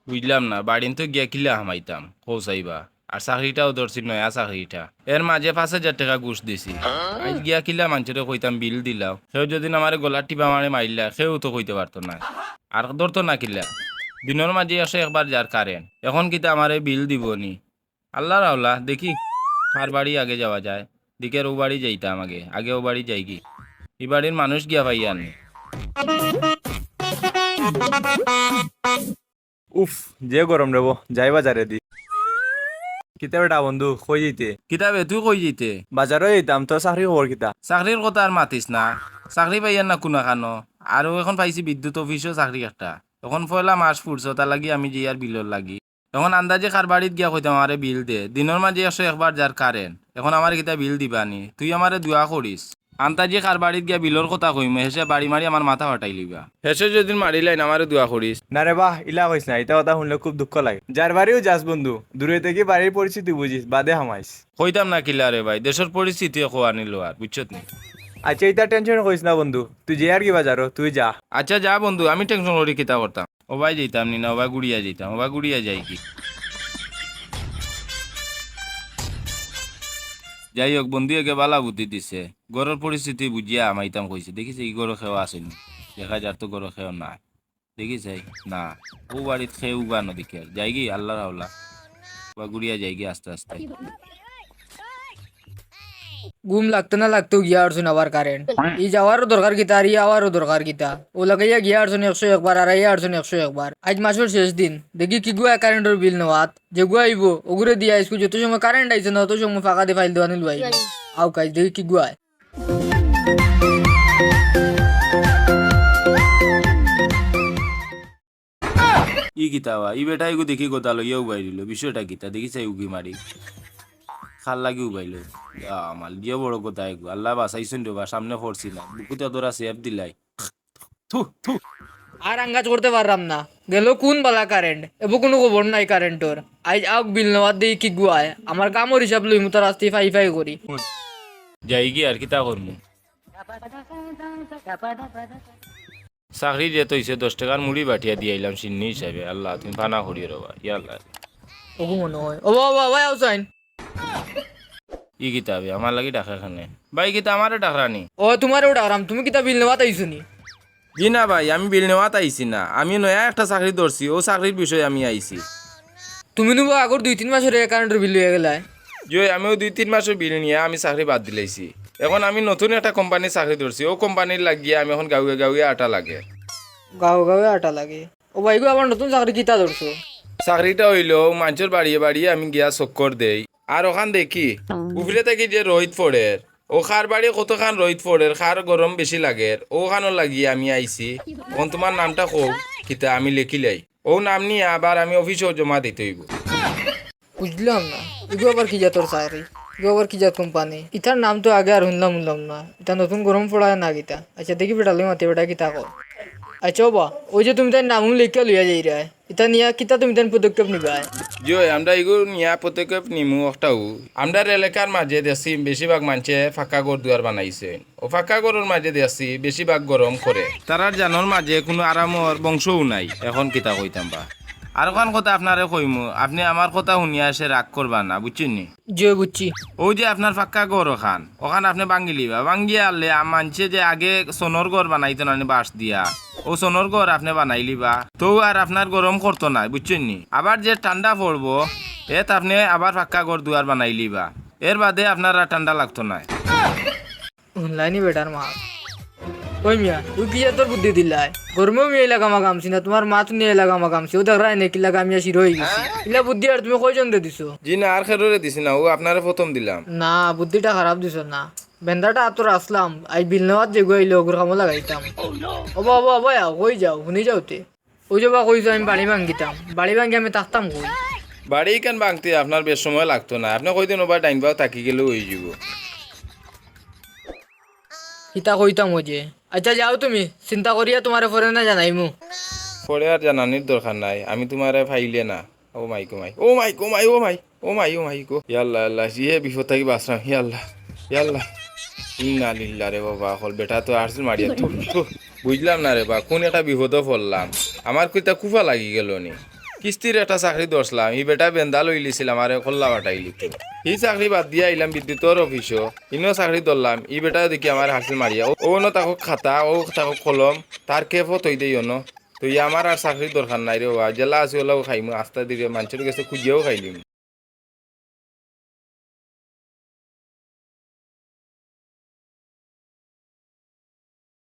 বুঝলাম না, বাড়িন তো গিয়া কিলা হামাইতাম পৌঁছাইবা, আর চাকরিটাও ধরছি নয়া চাকরিটা, এর মাঝে 5,000 টাকা ঘুষ দিছি। আজ গিয়া কিলা মানুষের কইতাম বিল দিলাও, সেও যদি আমার গলার টিপা মারে মারিলা সেও তো কইতে পারতো না, আর ধরতো না কিলা। দিনের মাঝে আসে একবার যার কারেন্ট, এখন কিতা আমারে বিল দিব নি। আল্লাহ রাওলা দেখি কার বাড়ি আগে যাওয়া যায়। দিকের ও বাড়ি যাইতাম আগে, আগে ও বাড়ি যাই কি, এই বাড়ির মানুষ গিয়া পাইয়া নি। উফ, যে গরম রেবো, যাই বাজারে দি। কিতা বেটা বন্ধু, কই যেতে? কিতাবে তুই কই যেতে? বাজারও যেতাম, তো চাকরি খবর কিতা? চাকরির কথা আর মাতিস না, চাকরি পাইয়ার না কোনা খানো। আৰু এখন পাইছি বিদ্যুৎ অফিসও চাকরি একটা, এখন পয়লা মাস ফুটছো, তার লাগি আমি যে আর বিলর লাগি। এখন আন্দাজে কার বাড়িত গিয়া কইতাম আমারে বিল দে, দিনের মাঝে আসো একবার যার কারেন্ট, এখন আমার কিতা বিল দিবানি, তুই আমারে দোয়া করিস। আন্তাজি কার বাড়িত গিয়া বিলর কথা কইম, হেসে বাড়ি মারি আমার মাথা হটাই লিবা, হেসে যদি মারিলাইন আমারে দোয়া করিস। না রে বাহ, ইলা কইস না, এটা কথা শুনলে খুব দুঃখ লাগে। যার বাড়িও যাস বন্ধু, দূরে থেকে বাড়ির পরিস্থিতি বুঝিস, বাদে হামাইস। কইতাম না কিলা রে ভাই, দেশের পরিস্থিতি খোয়া নিল আর বুঝছত নি। আচ্ছা, এটা টেনশন করিস না বন্ধু, তুই যে আর কি বাজারও তুই যা। আচ্ছা যা বন্ধু, আমি টেনশন করি কিতা করতাম, ওবাই যেতাম নি না, ওবাই গুড়িয়া যেতাম, ওবাই গুড়িয়া যাই কি। যাই হোক বন্ধু একে বালা বুদ্ধি দিছে, গড়ের পরিস্থিতি বুঝিয়া আমাইতাম কইছে, দেখিছে এই গড় খেওয়া আসেনি, দেখা যার তো গড় খেও নাই, দেখিছে না ও বাড়িত খেয়ে উবা নদীকে যাই গি, আল্লাহ রাওলা বা গুড়িয়া যাই গি আস্তে আস্তে। ঘুম লাগতো না লাগতো গিয়া আরছুন আবার কারেন্ট, ই যাওয়ারও দরকার কিতা আর ই আওয়ারও দরকার কিতা, ও লাগাইয়া গিয়া আরছুন 101 বার আর আইয়া আরছুন 101 বার। আজ মাসের শেষ দিন, দেখি কি গুয়া কারেন্টের বিল নেওয়াত, যে গুয়া আইব ওগুরে দিয়া আইসু, যত সময় কারেন্ট আইছে না অত সময় ফাঁকা দিয়ে ফাইল দেওয়া নিল আইব। আও কাজ দেখি কি গুয়া। ই কিতাবা ই বেটা এগু দেখি গোতা লইয়া উবাই দিল, বিষয়টা কিতা দেখিছে উগি মারি খাল লাগি উবাইল। আমার দিয়ে বড় কথা এগু, আল্লাহ বাসাইছেন দেবা, সামনে পড়ছি না, বুকুতে তোরা সেফ দিলাই। থু থু। আর আঙ্গাজ করতে পারলাম না, গেল কোন বালা কারেন্ট, এবো কোনো খবর নাই কারেন্টর। আজ আওক বিল নেওয়াত দেখি কি গুয়ায়, আমার কামর হিসাব লই মুতার রাস্তি ফাই ফাই করি। যাই কি আর কিতা করমু, চাকরি যে তৈছে 10 টাকার মুড়ি বাটিয়া দিয়ে আইলাম সিন্নি হিসাবে, আল্লাহ তুমি ফানা করিয়ে রবা ইয়াল্লাহ। ওগু মনে হয় ও বাবা ভাই আউসাইন। ই কিতাবে আমার লাগি ডাকা খানে ভাই, কিতা আমারে ডাকরানি। ও তোমারও ডাকরাম, তুমি কিতা বিল নেওয়াত আইছো নি? জি না ভাই, আমি বিল নেওয়াত আইছি না, আমি নয়া একটা চাকরি ধরছি, ও চাকরির বিষয়ে আমি আইছি। তুমি নিব আগর 2-3 মাসের কারেন্টের বিল হয়ে গেলায়। যে আমিও 2-3 মাসের বিল নিয়ে আমি চাকরি বাদ দিলাইছি, এখন আমি নতুন একটা কোম্পানির চাকরি ধরছি, ও কোম্পানির লাগিয়ে আমি এখন গাঁয়ে গাঁয়ে আটা লাগে। গাঁও গাঁৱে আটা লাগে। ও ভাই গো, আমার নতুন চাকরি কিতা ধরছো? চাকরিটা হইলেও মানুষের বাড়িয়ে বাড়িয়ে আমি গিয়া চক্কর দেই, আর ওখান দেখি উফরে থেকে যে রোহিত ফোড়ের, ও খার বাড়ি কতখান রোহিত ফোড়ের, খার গরম বেশি লাগে, ওখানও লাগিয়ে আমি আইছি। এখন তোমার নামটা হোক কিতা আমি লিখিলাই, ও নাম নিয়ে আবার আমি অফিসেও জমা দিতে হইব। বুঝলাম না, এগো আবার কি জাতর চাকরি, এগো আবার কি জাত কোম্পানি? ইতার নাম তো আগে আর শুনলাম না, এটা নতুন গরম পড়ায় না গীতা। আচ্ছা দেখি বেটালে মাতি বেটা কিতা কর। আচ্ছা বা ওই যে তুমি তার নামও লিখে লইয়া যাই রে, এটা নিয়া কিতা তুমি তার পদক্ষেপ নিবা? যে আমরা এগুলো নিয়া পদক্ষেপ নিমু একটাও, আমরা এলাকার মাঝে দেখছি বেশিরভাগ মানুষে ফাঁকা ঘর দুয়ার বানাইছে, ও ফাঁকা ঘরের মাঝে দেখছি বেশিরভাগ গরম করে, তারার জানোর মাঝে কোনো আরামর বংশও নাই। এখন কিতা কইতাম বা আর ওখান কথা আপনারে কইমু, আপনি আমার কথা শুনিয়া এসে রাগ করবা না বুঝছেন নি। যে বুঝছি। ওই যে আপনার ফাঁকা ঘর ওখান আপনি ভাঙ্গি লিবা, ভাঙ্গিয়া আনলে মানছে যে আগে সোনর ঘর বানাইতো না বাঁশ দিয়া, ও সোনর ঘর আপনি বানাই লিবা, তো আর আপনার গরম করতো না বুঝছেন নি। আবার যে ঠান্ডা পড়বো এত আপনি আবার ফাঁকা ঘর দুয়ার বানাই লিবা, এর বাদে আপনার আর ঠান্ডা লাগতো না। শুনলাইনি বেটার মা। ওই মিয়া তুই কি তোর বুদ্ধি দিলাই, গরমেও মিয়া এলাকা মা কামছি না, তোমার মা তো নিয়ে এলাকা মা কামছি, ও দেখ রায় নাকি লাগা মিয়া শির হয়ে গেছি। ইলা বুদ্ধি আর তুমি কয়জন দে দিছো? জি না আর খেরোরে দিছি না, ও আপনারে প্রথম দিলাম। না বুদ্ধিটা খারাপ দিছো না, বেন্দাটা আতর আসলাম আই বিল নেওয়াত যে গইলে ওগুর কামো লাগাইতাম। ও বাবা বয়া কই যাও শুনি যাওতে, ওই যে বা কইছো আমি বাড়ি ভাঙ্গিতাম, বাড়ি ভাঙ্গি আমি থাকতাম কই? বাড়ি কেন ভাঙতে আপনার বেশ সময় লাগতো না, আপনি কইদিন ওবার টাইম পাও থাকি গেলেও হয়ে যাব। হিতা কইতাম ওই যে। আচ্ছা যাও তুমি, চিন্তা করিয়া তোমারে পরে না জানাইমু। পরে আর জানানির দরকার নাই, আমি তোমারে ফাইলে না। ও মাই গো মাই, ও মাই গো মাই, ও মাই ও মাই ও মাই গো, ইয়াল্লাহ আল্লাহ জিহে বিপদ থাকি বাঁচলাম, ইয়াল্লাহ ইয়াল্লাহ ইন্না লিল্লাহ রে বাবা, হল বেটা তো আরছিল মারিয়া। বুঝলাম না রে বা কোন একটা বিপদও পড়লাম আমার কইতা কুফা লাগি গেল নি কিস্তির একটা চাকরি ধরছিলাম এই বেটা বেন্দা লইলিছিলাম আরে খোল্লা বাটাইলি এই চাকরি বাদ দিয়ে আইলাম বিদ্যুতের অফিসও ইনো চাকরি ধরলাম এই বেটা দেখি আমার হাসিল মারিয়া ও ন তাকে খাতা ও তাকে কলম তার কেফও তৈ দেই ন তো আমার আর চাকরির দরকার নাই রে বা জেলা আছে ওলাও খাইমু আস্তা দিয়ে মানুষের কাছে খুঁজিয়াও খাইলিম